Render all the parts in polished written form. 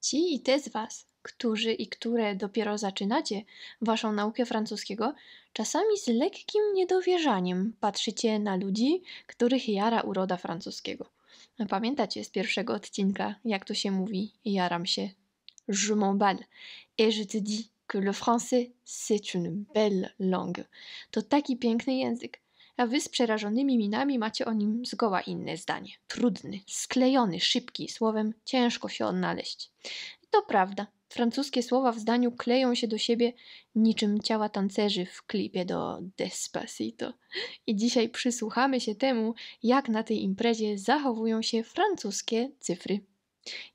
Ci i te z Was, którzy i które dopiero zaczynacie Waszą naukę francuskiego, czasami z lekkim niedowierzaniem patrzycie na ludzi, których jara uroda francuskiego. Pamiętacie z pierwszego odcinka, jak to się mówi, jaram się. Je m'emballe et je te dis que le français, c'est une belle langue. To taki piękny język. A wy z przerażonymi minami macie o nim zgoła inne zdanie. Trudny, sklejony, szybki, słowem ciężko się odnaleźć. I to prawda. Francuskie słowa w zdaniu kleją się do siebie niczym ciała tancerzy w klipie do Despacito. I dzisiaj przysłuchamy się temu, jak na tej imprezie zachowują się francuskie cyfry.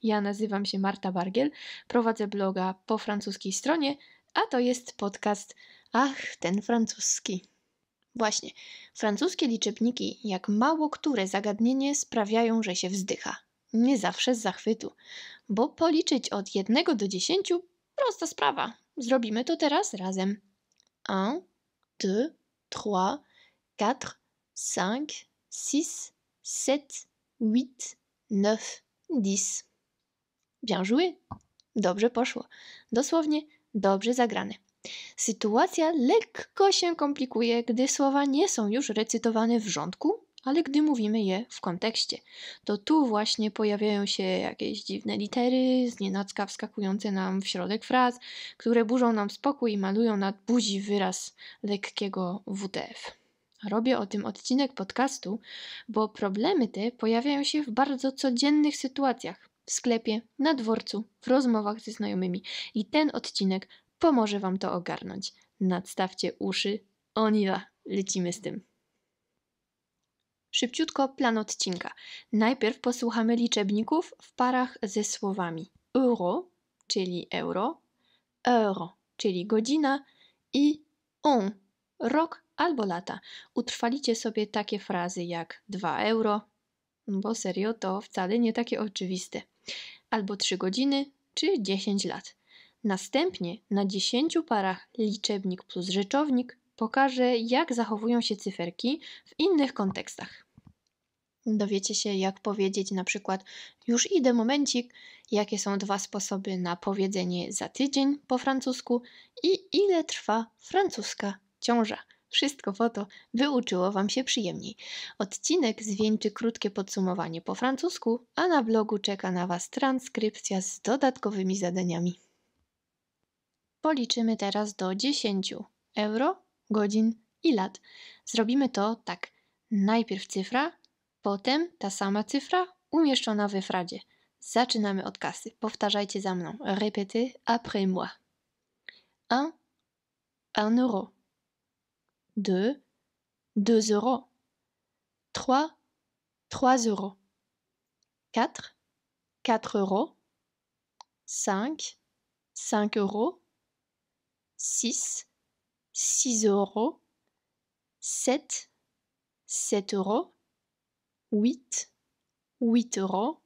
Ja nazywam się Marta Bargiel, prowadzę bloga po francuskiej stronie, a to jest podcast Ach, ten francuski. Właśnie, francuskie liczebniki, jak mało które zagadnienie, sprawiają, że się wzdycha. Nie zawsze z zachwytu, bo policzyć od 1 do 10 prosta sprawa. Zrobimy to teraz razem. 1, 2, 3, 4, 5, 6, 7, 8, 9, 10. Bien joué. Dobrze poszło. Dosłownie dobrze zagrane. Sytuacja lekko się komplikuje, gdy słowa nie są już recytowane w rządku, ale gdy mówimy je w kontekście. To tu właśnie pojawiają się jakieś dziwne litery, znienacka wskakujące nam w środek fraz, które burzą nam spokój i malują na buzi wyraz lekkiego WTF. Robię o tym odcinek podcastu, bo problemy te pojawiają się w bardzo codziennych sytuacjach. W sklepie, na dworcu, w rozmowach ze znajomymi. I ten odcinek pomoże Wam to ogarnąć. Nadstawcie uszy. On y va. Lecimy z tym. Szybciutko plan odcinka. Najpierw posłuchamy liczebników w parach ze słowami euro, czyli euro, heure, czyli godzina i on, rok albo lata. Utrwalicie sobie takie frazy jak 2 euro, bo serio to wcale nie takie oczywiste, albo 3 godziny czy 10 lat. Następnie na 10 parach liczebnik plus rzeczownik pokaże, jak zachowują się cyferki w innych kontekstach. Dowiecie się, jak powiedzieć na przykład już idę momencik, jakie są 2 sposoby na powiedzenie za tydzień po francusku i ile trwa francuska ciąża. Wszystko po to, by uczyło Wam się przyjemniej. Odcinek zwieńczy krótkie podsumowanie po francusku, a na blogu czeka na Was transkrypcja z dodatkowymi zadaniami. Policzymy teraz do 10 euro, godzin i lat. Zrobimy to tak. Najpierw cyfra, potem ta sama cyfra umieszczona we frazie. Zaczynamy od kasy. Powtarzajcie za mną. Répétez après moi. 1 euro. 2 euros. 3 euros. 4 euros. 5 euros. 6 euros. 7 euros. 8 euros.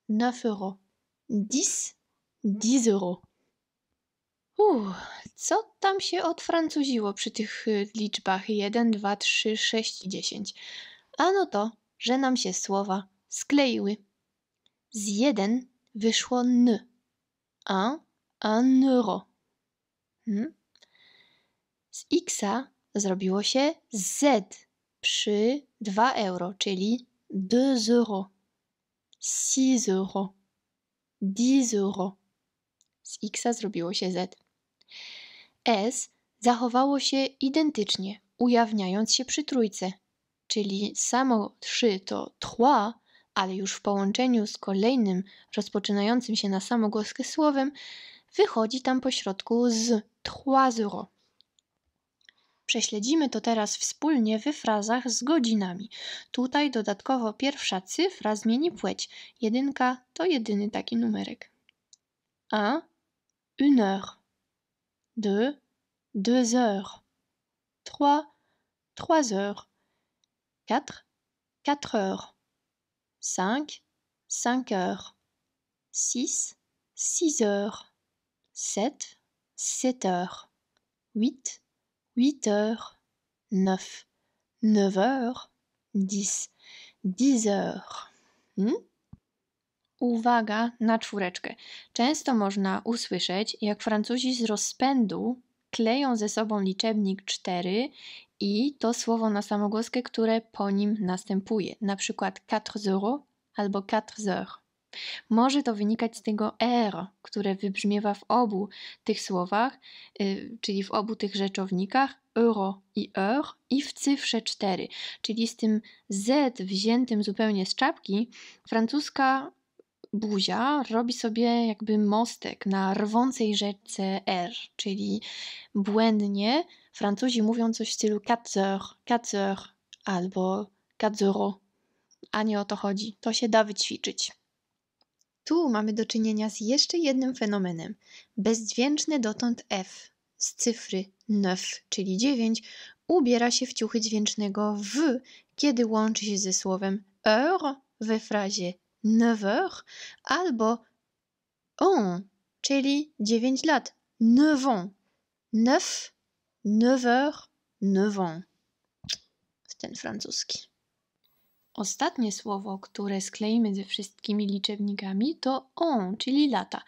9 euros. 10 euros. Co tam się odfrancuziło przy tych liczbach 1, 2, 3, 6 i 10? Ano to, że nam się słowa skleiły. Z 1 wyszło n. 1 euro. Z x-a zrobiło się z przy 2 euro, czyli 2 euros. 6 euros. 10 euros. Z x-a zrobiło się z. S zachowało się identycznie, ujawniając się przy trójce, czyli samo 3 to 3, ale już w połączeniu z kolejnym, rozpoczynającym się na samogłoskę słowem, wychodzi tam pośrodku z 3 euros. Prześledzimy to teraz wspólnie we frazach z godzinami. Tutaj dodatkowo pierwsza cyfra zmieni płeć. 1 to jedyny taki numerek. 1, 1 heure. 2, 2 heures. 3 heures. 4 heures. 5 heures. 6 heures. 7 heures. 8 heures. 9 heures. 10 heures. Uwaga na czwóreczkę. Często można usłyszeć, jak Francuzi z rozpędu kleją ze sobą liczebnik 4 i to słowo na samogłoskę, które po nim następuje. Na przykład 4 euros albo 4 heures. Może to wynikać z tego R, które wybrzmiewa w obu tych słowach, czyli w obu tych rzeczownikach, euro i heure, i w cyfrze 4, czyli z tym Z wziętym zupełnie z czapki, francuska buzia robi sobie jakby mostek na rwącej rzece R, czyli błędnie Francuzi mówią coś w stylu 4 heures albo 4 euros, a nie o to chodzi. To się da wyćwiczyć. Tu mamy do czynienia z jeszcze jednym fenomenem. Bezdźwięczny dotąd F z cyfry 9, czyli 9, ubiera się w ciuchy dźwięcznego W, kiedy łączy się ze słowem heure we frazie 9 heures albo on, czyli 9 lat. 9 ans. 9, 9 heures, 9 ans. Ten francuski. Ostatnie słowo, które skleimy ze wszystkimi liczebnikami, to on, czyli lata.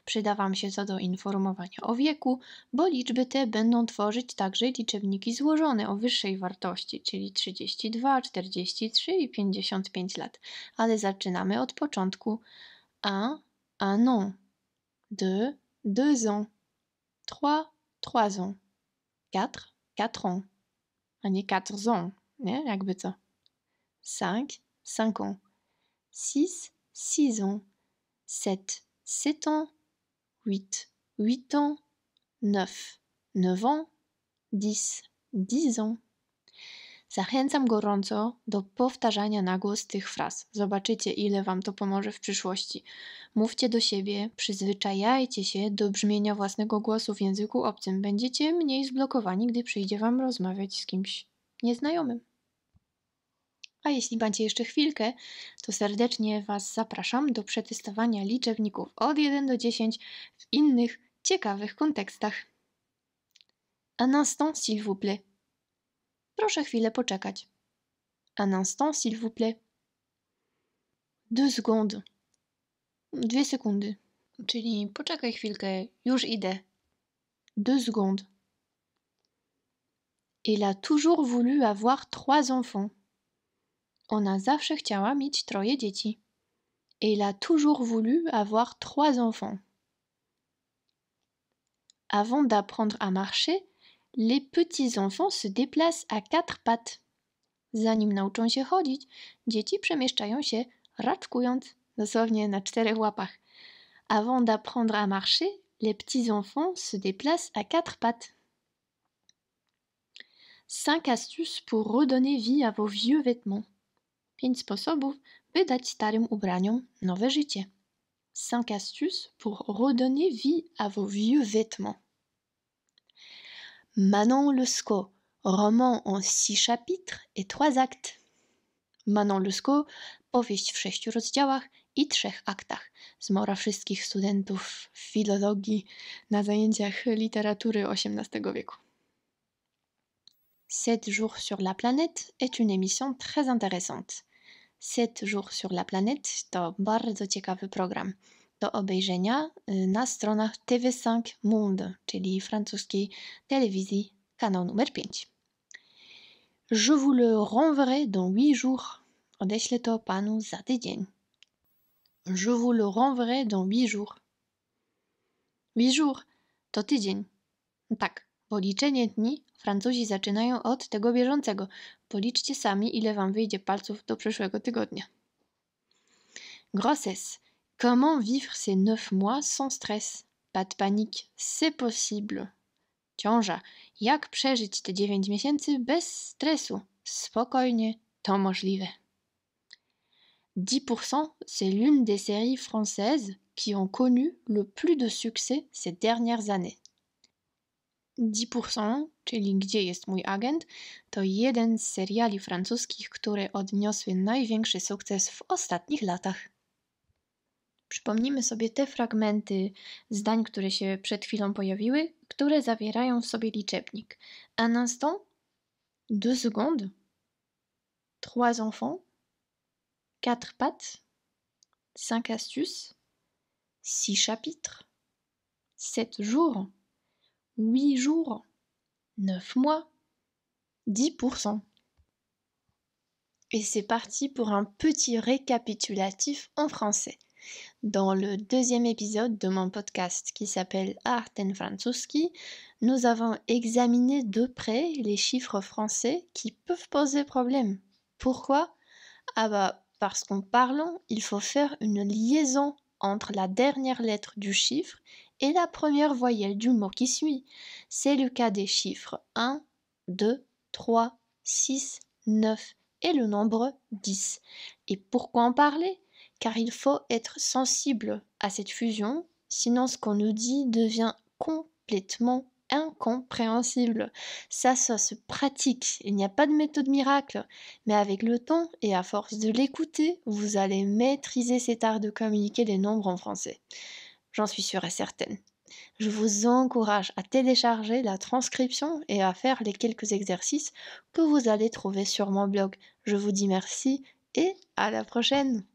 Przyda Wam się to do informowania o wieku, bo liczby te będą tworzyć także liczebniki złożone o wyższej wartości, czyli 32, 43 i 55 lat. Ale zaczynamy od początku. 1 an, 2 ans, 3 ans, 4 ans, a nie 4 ans, nie? Jakby co. 5 ans, 6 ans, 7 ans, 8 ans, 9 ans, 10 ans. Zachęcam gorąco do powtarzania na głos tych fraz. Zobaczycie, ile Wam to pomoże w przyszłości. Mówcie do siebie, przyzwyczajajcie się do brzmienia własnego głosu w języku obcym. Będziecie mniej zblokowani, gdy przyjdzie Wam rozmawiać z kimś nieznajomym. A jeśli macie jeszcze chwilkę, to serdecznie Was zapraszam do przetestowania liczebników od 1 do 10 w innych, ciekawych kontekstach. Un instant, s'il vous plaît. Proszę chwilę poczekać. Un instant, s'il vous plaît. 2 secondes. 2 sekundy. Czyli poczekaj chwilkę, już idę. 2 secondes. Elle a toujours voulu avoir 3 enfants. Ona zawsze chciała mieć 3 dzieci. Elle a toujours voulu avoir 3 enfants. Avant d'apprendre à marcher, les petits-enfants se déplacent à 4 pattes. Zanim nauczą się chodzić, dzieci przemieszczają się raczkując, dosłownie na 4 łapach. Avant d'apprendre à marcher, les petits-enfants se déplacent à 4 pattes. 5 astuces pour redonner vie à vos vieux vêtements. 5 sposobów, by dać starym ubraniom nowe życie. 5 astuces pour redonner vie à vos vieux vêtements. Manon Lescaut, roman en 6 chapitres et 3 actes. Manon Lescaut, powieść w 6 rozdziałach i 3 aktach. Zmora wszystkich studentów filologii na zajęciach literatury XVIII wieku. 7 jours sur la planète est une émission très intéressante. 7 jours sur la planète to bardzo ciekawy program do obejrzenia na stronach TV5 Monde, czyli francuskiej telewizji, kanał numer 5. Je vous le renverrai dans 8 jours. Odeślę to panu za tydzień. Je vous le renverrai dans 8 jours. 8 jours to tydzień. Tak, bo liczenie dni Francuzi zaczynają od tego bieżącego. Policzcie sami, ile wam wyjdzie palców do przyszłego tygodnia. Grossesse. Comment vivre ces 9 mois sans stress? Pas de panique, c'est possible. Ciąża. Jak przeżyć te 9 miesięcy bez stresu? Spokojnie, to możliwe. 10%, c'est l'une des séries françaises qui ont connu le plus de succès ces dernières années. 10%, czyli Gdzie jest mój agent, to jeden z seriali francuskich, które odniosły największy sukces w ostatnich latach. Przypomnijmy sobie te fragmenty zdań, które się przed chwilą pojawiły, które zawierają w sobie liczebnik. Un instant, 2 secondes, 3 enfants, 4 pattes, 5 astuces, 6 chapitres, 7 jours, 8 jours, 9 mois, 10%. Et c'est parti pour un petit récapitulatif en français. Dans le deuxième épisode de mon podcast qui s'appelle Art and Franzuski, nous avons examiné de près les chiffres français qui peuvent poser problème. Pourquoi ? Parce qu'en parlant, il faut faire une liaison entre la dernière lettre du chiffre et la première voyelle du mot qui suit. C'est le cas des chiffres 1, 2, 3, 6, 9 et le nombre 10. Et pourquoi en parler ? Car il faut être sensible à cette fusion, sinon ce qu'on nous dit devient complètement incompréhensible. Ça se pratique, il n'y a pas de méthode miracle, mais avec le temps et à force de l'écouter, vous allez maîtriser cet art de communiquer les nombres en français. J'en suis sûre et certaine. Je vous encourage à télécharger la transcription et à faire les quelques exercices que vous allez trouver sur mon blog. Je vous dis merci et à la prochaine!